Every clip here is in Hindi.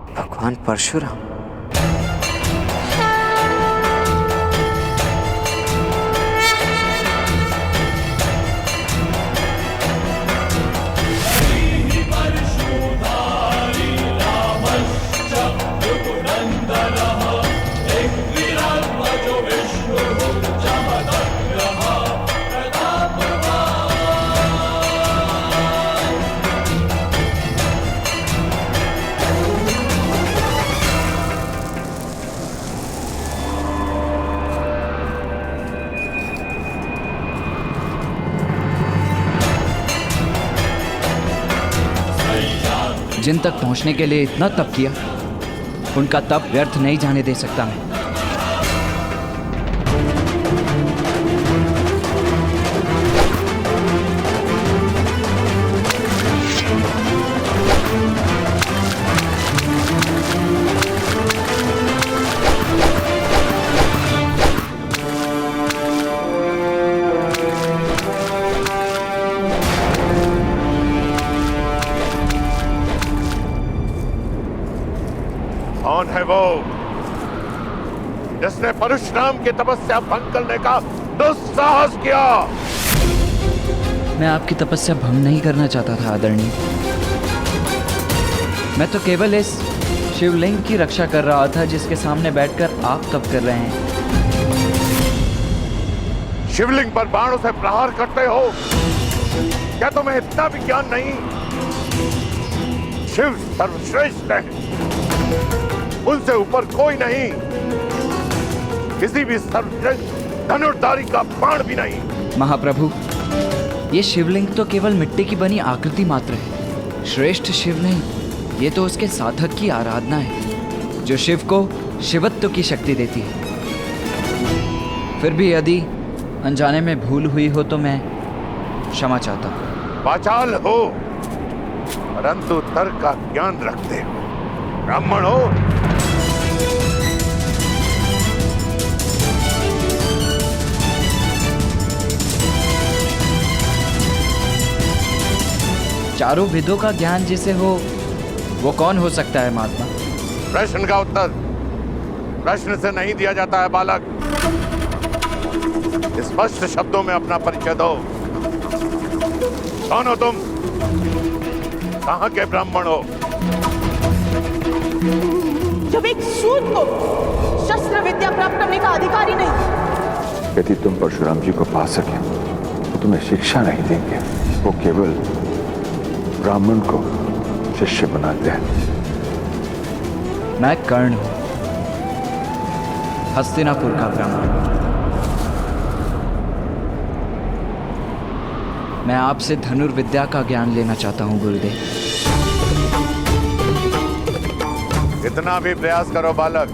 भगवान परशुराम। जिन तक पहुंचने के लिए इतना तप किया, उनका तप व्यर्थ नहीं जाने दे सकता मैं। कौन है वो जिसने परशुराम की तपस्या भंग करने का दुस्साहस किया? मैं आपकी तपस्या भंग नहीं करना चाहता था आदरणीय। मैं तो केवल इस शिवलिंग की रक्षा कर रहा था जिसके सामने बैठकर आप तप कर रहे हैं। शिवलिंग पर बाणों से प्रहार करते हो? क्या तुम्हें इतना भी ज्ञान नहीं? शिव सर्वश्रेष्ठ है, उनसे ऊपर कोई नहीं। किसी भी सर्वश्रेष्ठ धनुर्धारी का बाण भी नहीं। महाप्रभु, ये शिवलिंग तो केवल मिट्टी की बनी आकृति मात्र है। श्रेष्ठ शिव नहीं, ये तो उसके साधक की आराधना है जो शिव को शिवत्व की शक्ति देती है। फिर भी यदि अनजाने में भूल हुई हो तो मैं क्षमा चाहता हूँ। वाचाल हो परंतु तर्क का ज्ञान रखते हो, ब्राह्मण हो। चारों वेदों का ज्ञान जिसे हो वो कौन हो सकता है महात्मा? प्रश्न का उत्तर प्रश्न से नहीं दिया जाता है बालक। स्पष्ट शब्दों में अपना परिचय दो। कौन हो तुम? कहां के ब्राह्मण हो? जब एक सूत को शस्त्र विद्या प्राप्त करने का अधिकार ही नहीं। यदि तुम परशुराम जी को पा सके तो तुम्हें शिक्षा नहीं देंगे, वो केवल ब्राह्मण को शिष्य बनाते हैं। मैं कर्ण हूं, हस्तिनापुर का ब्राह्मण। मैं आपसे धनुर्विद्या का ज्ञान लेना चाहता हूं गुरुदेव। इतना भी प्रयास करो बालक,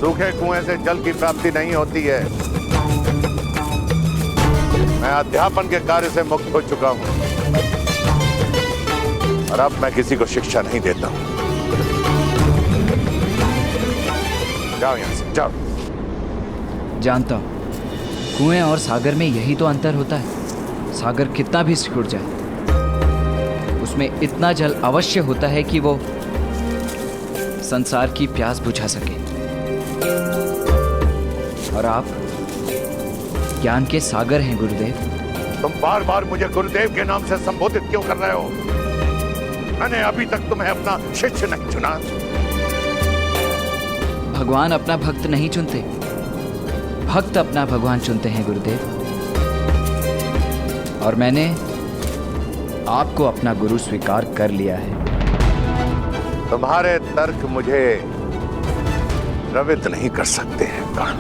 सूखे कुएं से जल की प्राप्ति नहीं होती है। मैं अध्यापन के कार्य से मुक्त हो चुका हूं और अब मैं किसी को शिक्षा नहीं देता हूं। जाओ यहां से, जाओ। जानता हूं, कुएं और सागर में यही तो अंतर होता है। सागर कितना भी सिकुड़ जाए, उसमें इतना जल अवश्य होता है कि वो संसार की प्यास बुझा सके। और आप ज्ञान के सागर हैं गुरुदेव। तुम बार बार मुझे गुरुदेव के नाम से संबोधित क्यों कर रहे हो? मैंने अभी तक तुम्हें अपना शिष्य नहीं चुना। भगवान अपना भक्त नहीं चुनते, भक्त अपना भगवान चुनते हैं गुरुदेव। और मैंने आपको अपना गुरु स्वीकार कर लिया है। तुम्हारे तर्क मुझे प्रवृत्त नहीं कर सकते हैं कर्ण।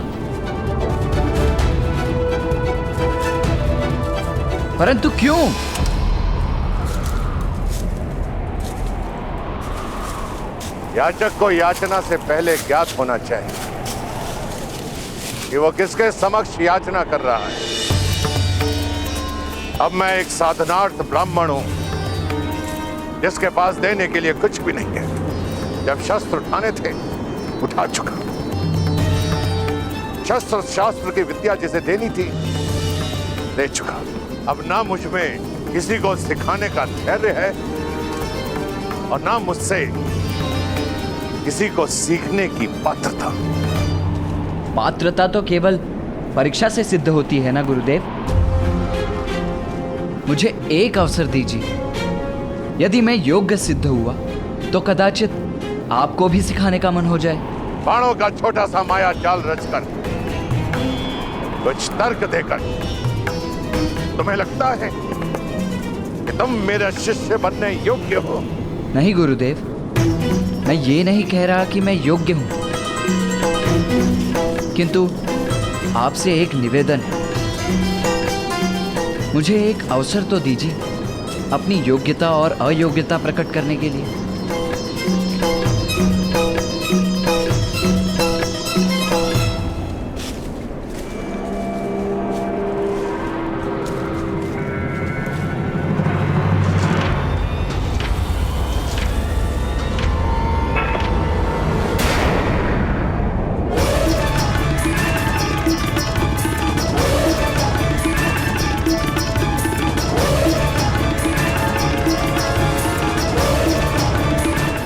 परंतु क्यों? याचक को याचना से पहले ज्ञात होना चाहिए कि वो किसके समक्ष याचना कर रहा है। अब मैं एक साधनार्थ ब्राह्मण हूं जिसके पास देने के लिए कुछ भी नहीं है। जब शस्त्र उठाने थे उठा चुका। शस्त्र शास्त्र की विद्या जिसे देनी थी दे चुका। अब ना मुझ में किसी को सिखाने का धैर्य है और ना मुझसे किसी को सीखने की पात्रता। पात्रता तो केवल परीक्षा से सिद्ध होती है ना गुरुदेव। मुझे एक अवसर दीजिए, यदि मैं योग्य सिद्ध हुआ तो कदाचित आपको भी सिखाने का मन हो जाए। बाणों का छोटा सा माया जाल रचकर, कुछ तर्क देकर तुम्हें लगता है कि तुम मेरा शिष्य बनने योग्य हो? नहीं गुरुदेव, मैं ये नहीं कह रहा कि मैं योग्य हूं, किंतु आपसे एक निवेदन है। मुझे एक अवसर तो दीजिए अपनी योग्यता और अयोग्यता प्रकट करने के लिए।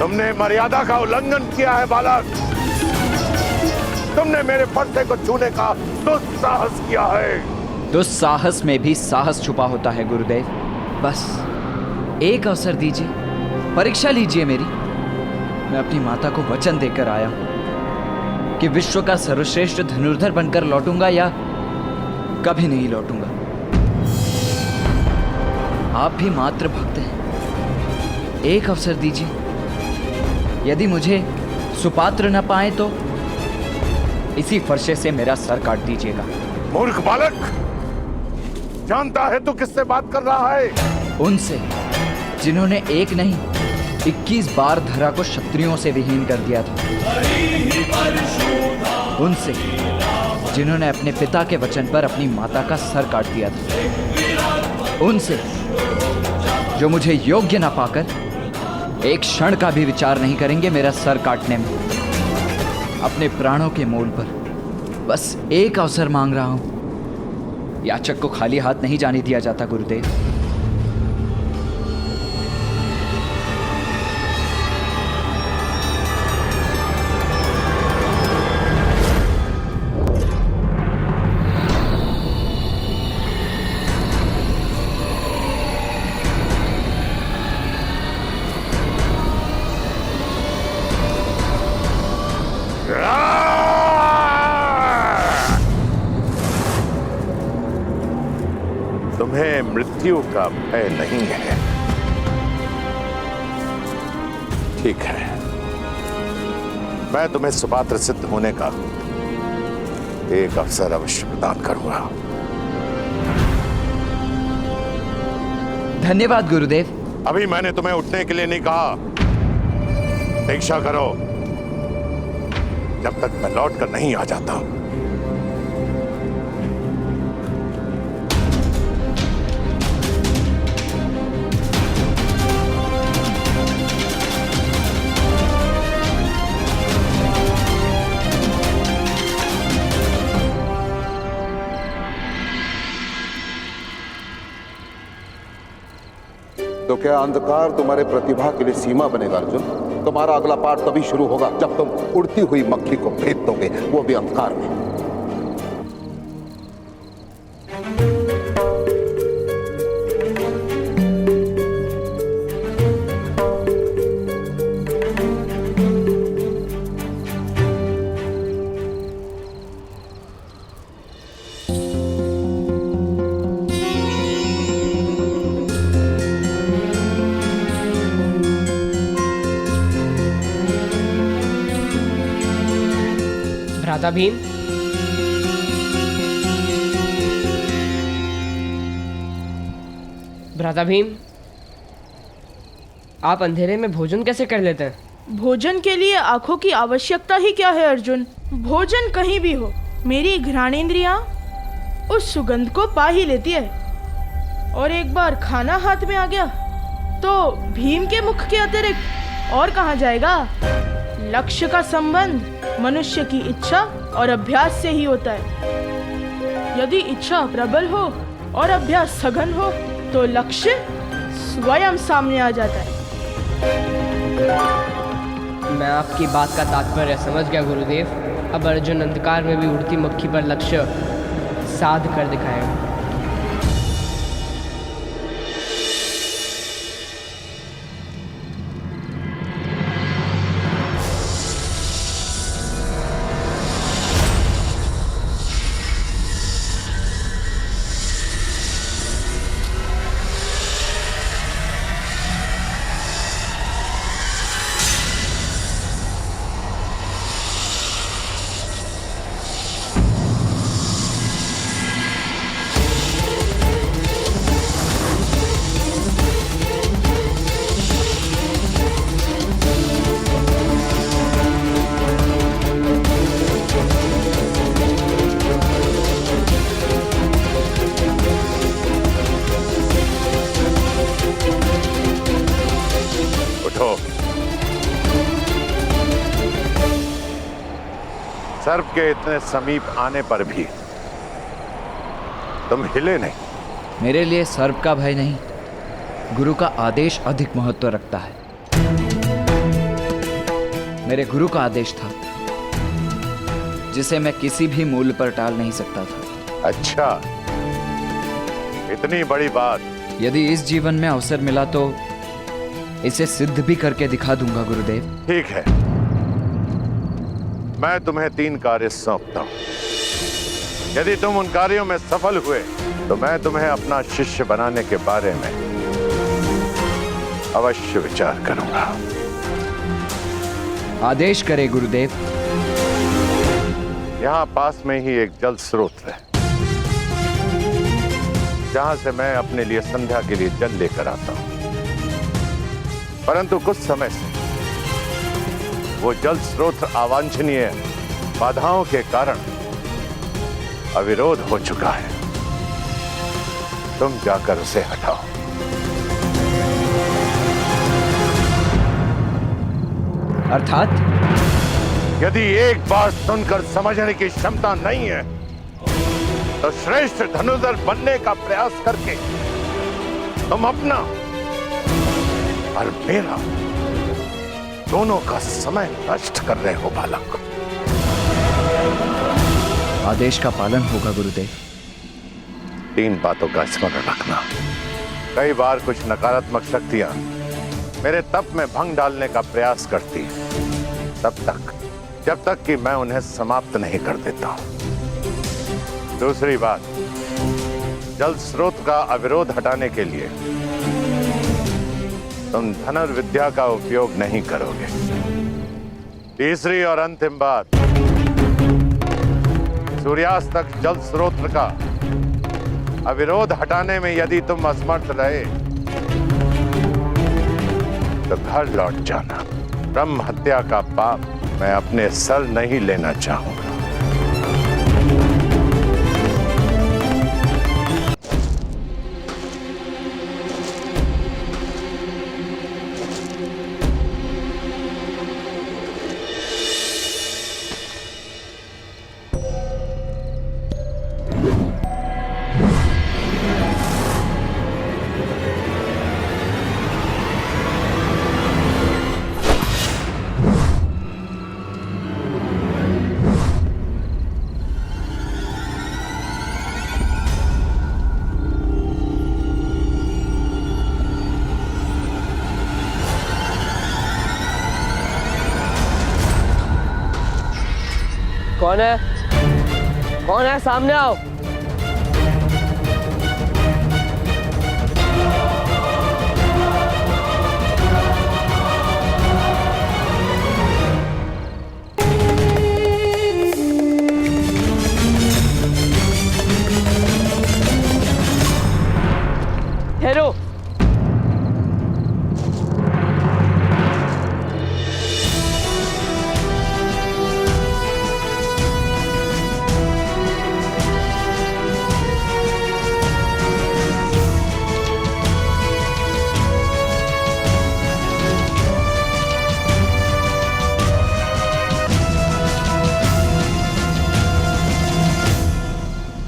तुमने मर्यादा का उल्लंघन किया है बालक। तुमने मेरे पर्दे को छूने का दुस्साहस किया है। दुस्साहस में भी साहस छुपा होता है गुरुदेव। बस एक अवसर दीजिए, परीक्षा लीजिए मेरी। मैं अपनी माता को वचन देकर आया हूं कि विश्व का सर्वश्रेष्ठ धनुर्धर बनकर लौटूंगा या कभी नहीं लौटूंगा। आप भी मात्र भक्त हैं, एक अवसर दीजिए। यदि मुझे सुपात्र न पाए तो इसी फरसे से मेरा सर काट दीजिएगा। मूर्ख बालक, जानता है तू किससे बात कर रहा है? उनसे जिन्होंने एक नहीं 21 बार धरा को क्षत्रियों से विहीन कर दिया था। उनसे जिन्होंने अपने पिता के वचन पर अपनी माता का सर काट दिया था। उनसे जो मुझे योग्य न पाकर एक क्षण का भी विचार नहीं करेंगे मेरा सर काटने में। अपने प्राणों के मोल पर बस एक अवसर मांग रहा हूं। याचक को खाली हाथ नहीं जाने दिया जाता गुरुदेव। तुम्हें मृत्यु का भय नहीं है। ठीक है, मैं तुम्हें सुपात्र सिद्ध होने का एक अवसर अवश्य प्रदान करूंगा। धन्यवाद गुरुदेव। अभी मैंने तुम्हें उठने के लिए नहीं कहा। दीक्षा करो जब तक मैं लौट कर नहीं आ जाता। तो क्या अंधकार तुम्हारे प्रतिभा के लिए सीमा बनेगा अर्जुन? तुम्हारा अगला पाठ तभी शुरू होगा जब तुम उड़ती हुई मक्खी को भेद दोगे, वो भी अंधकार में। भ्राता भीम, भ्राता भीम, आप अंधेरे में भोजन कैसे कर लेते हैं? भोजन के लिए आंखों की आवश्यकता ही क्या है अर्जुन? भोजन कहीं भी हो, मेरी घ्राणेंद्रियां उस सुगंध को पा ही लेती है। और एक बार खाना हाथ में आ गया तो भीम के मुख के अतिरिक्त और कहाँ जाएगा? लक्ष्य का संबंध मनुष्य की इच्छा और अभ्यास से ही होता है। यदि इच्छा प्रबल हो और अभ्यास सघन हो तो लक्ष्य स्वयं सामने आ जाता है। मैं आपकी बात का तात्पर्य समझ गया गुरुदेव। अब अर्जुन अंधकार में भी उड़ती मक्खी पर लक्ष्य साध कर दिखाएगा। सर्प के इतने समीप आने पर भी तुम हिले नहीं। मेरे लिए सर्प का भय नहीं, गुरु का आदेश अधिक महत्व रखता है। मेरे गुरु का आदेश था जिसे मैं किसी भी मूल्य पर टाल नहीं सकता था। अच्छा, इतनी बड़ी बात। यदि इस जीवन में अवसर मिला तो इसे सिद्ध भी करके दिखा दूंगा गुरुदेव। ठीक है, मैं तुम्हें 3 कार्य सौंपता हूं। यदि तुम उन कार्यों में सफल हुए तो मैं तुम्हें अपना शिष्य बनाने के बारे में अवश्य विचार करूंगा। आदेश करे गुरुदेव। यहां पास में ही एक जल स्रोत है जहां से मैं अपने लिए संध्या के लिए जल लेकर आता हूं, परंतु कुछ समय से वो जल स्रोत अवांछनीय बाधाओं के कारण अविरोध हो चुका है। तुम जाकर उसे हटाओ। अर्थात यदि एक बार सुनकर समझने की क्षमता नहीं है तो श्रेष्ठ धनुर्धर बनने का प्रयास करके तुम अपना और मेरा दोनों का समय नष्ट कर रहे हो बालक। आदेश का पालन होगा गुरुदेव। 3 बातों का स्मरण रखना। कई बार कुछ नकारात्मक शक्तियां मेरे तप में भंग डालने का प्रयास करती हैं, तब तक जब तक कि मैं उन्हें समाप्त नहीं कर देता हूं। दूसरी बात, जल स्रोत का अविरोध हटाने के लिए तुम धनुर्विद्या का उपयोग नहीं करोगे। तीसरी और अंतिम बात, सूर्यास्त तक जल स्रोत का अविरोध हटाने में यदि तुम असमर्थ रहे तो घर लौट जाना। ब्रह्म हत्या का पाप मैं अपने सर नहीं लेना चाहूंगा। कौन है? कौन है? सामने आओ। ठहरो।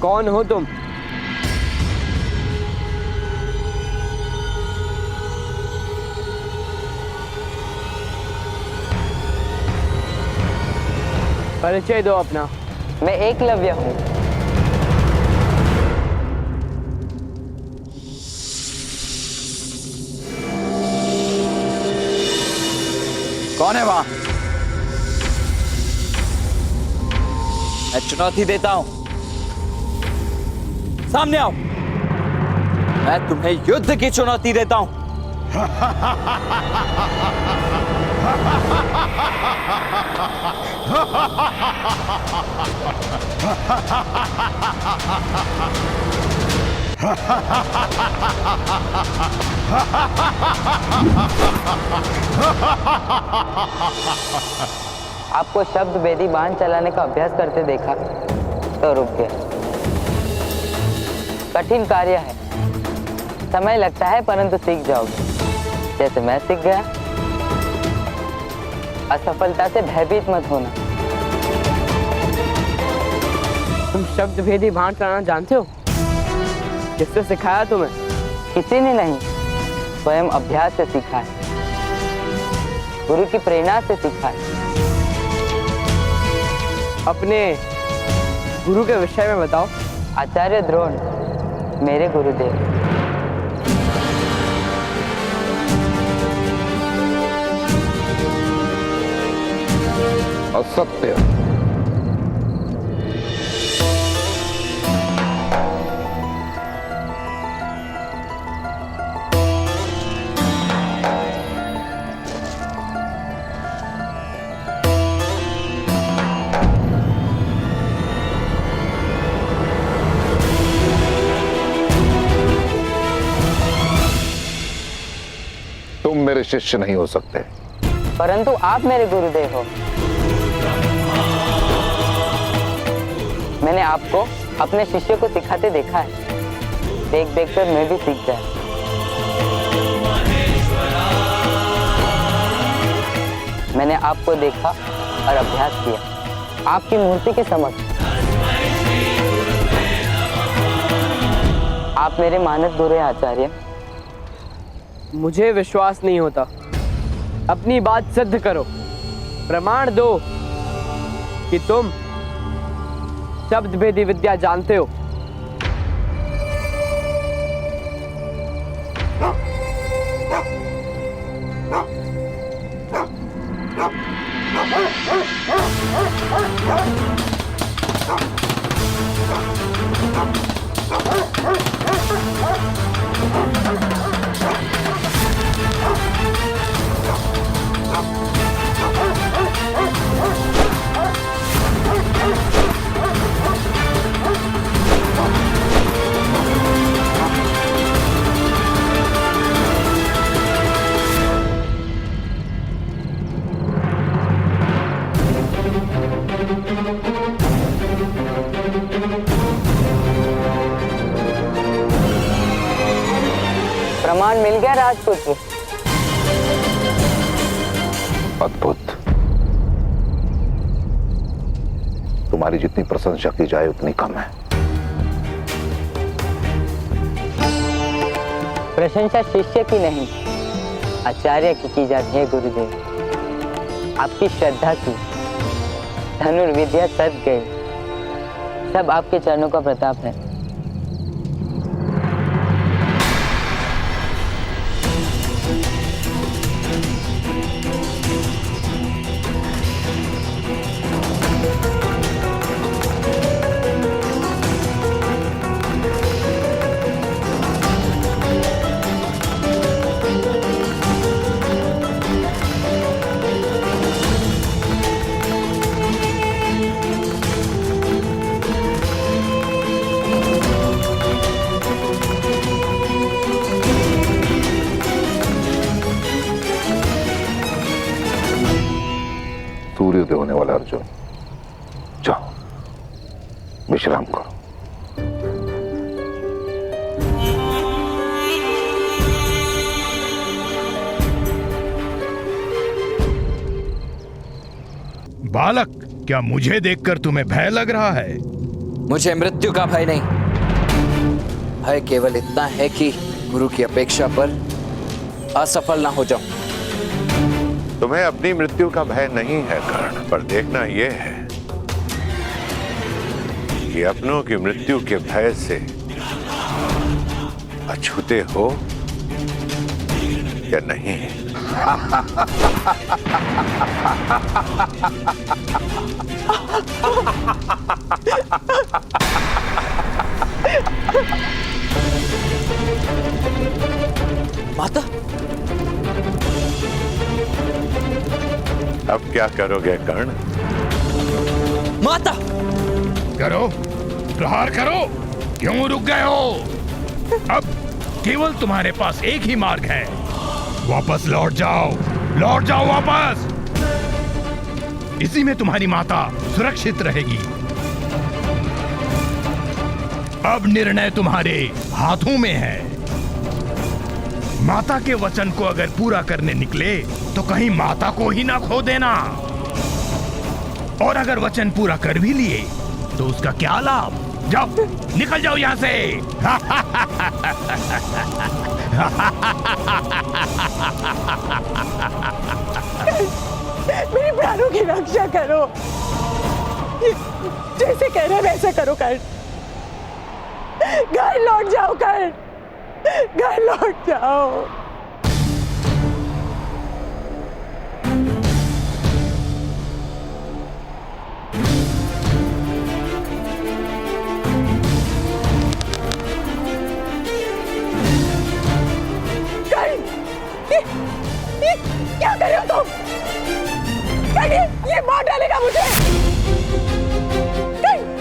कौन हो तुम? परिचय दो अपना। मैं एकलव्य हूँ। कौन है वहां? मैं चुनौती देता हूं, सामने आओ। मैं तुम्हें युद्ध की चुनौती देता हूं। आपको शब्द वेदी बाण चलाने का अभ्यास करते देखा तो रुक गया। कठिन कार्य है, समय लगता है, परंतु सीख जाओगे जैसे मैं सीख गया। असफलता से भयभीत मत होना। तुम शब्द भेदी बाण चलाना जानते हो? किसने सिखाया तुम्हें? किसी ने नहीं, स्वयं अभ्यास से सीखा है, गुरु की प्रेरणा से सीखा है। अपने गुरु के विषय में बताओ। आचार्य द्रोण मेरे गुरुदेव। असत्य। तुम मेरे शिष्य नहीं हो सकते, परंतु आप मेरे गुरुदेव हो। मैंने आपको अपने शिष्य को सिखाते देखा है। देख देख कर मैं भी सीख गया। मैंने आपको देखा और अभ्यास किया आपकी मूर्ति के समक्ष। आप मेरे मानद गुरु हैं आचार्य। मुझे विश्वास नहीं होता। अपनी बात सिद्ध करो, प्रमाण दो कि तुम शब्द भेदी विद्या जानते हो। प्रमाण मिल गया राजपुत्र। अद्भुत। तुम्हारी जितनी प्रशंसा की जाए उतनी कम है। प्रशंसा शिष्य की नहीं, आचार्य की जाती है गुरुदेव। आपकी श्रद्धा की धनुर्विद्या सद गई, सब आपके चरणों का प्रताप है। सूर्योदय होने वाला अर्जुन, जाओ विश्राम करो। बालक, क्या मुझे देखकर तुम्हें भय लग रहा है? मुझे मृत्यु का भय नहीं, भय केवल इतना है कि गुरु की अपेक्षा पर असफल ना हो जाऊं। तुम्हें अपनी मृत्यु का भय नहीं है कर्ण, पर देखना यह है कि अपनों की मृत्यु के भय से अछूते हो या नहीं? माता, अब क्या करोगे कर्ण? माता! करो, प्रहार करो। क्यों रुक गए हो? अब केवल तुम्हारे पास एक ही मार्ग है। वापस लौट जाओ वापस। इसी में तुम्हारी माता सुरक्षित रहेगी। अब निर्णय तुम्हारे हाथों में है। माता के वचन को अगर पूरा करने निकले तो कहीं माता को ही ना खो देना, और अगर वचन पूरा कर भी लिए तो उसका क्या लाभ? जाओ, निकल जाओ यहां से। मेरे प्राणों की रक्षा करो। जैसे कह रहे वैसे करो कर्ण। घर लौट जाओ कर्ण, घर लौट जाओ। क्या कर रहे हो तुम? ये मार डालेगा मुझे।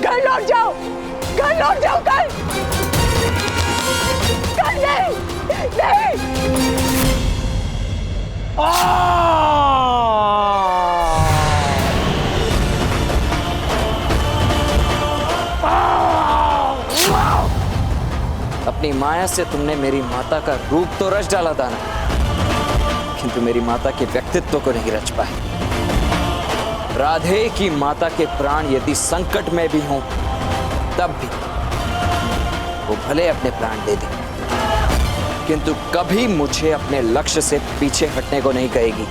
घर लौट जाओ, घर लौट जाओ। कर नहीं, नहीं। अपनी माया से तुमने मेरी माता का रूप तो रच डाला था ना, किंतु मेरी माता के व्यक्तित्व को नहीं रच पाए। राधे की माता के प्राण यदि संकट में भी हों तब भी वो भले अपने प्राण दे दे, किंतु कभी मुझे अपने लक्ष्य से पीछे हटने को नहीं कहेगी।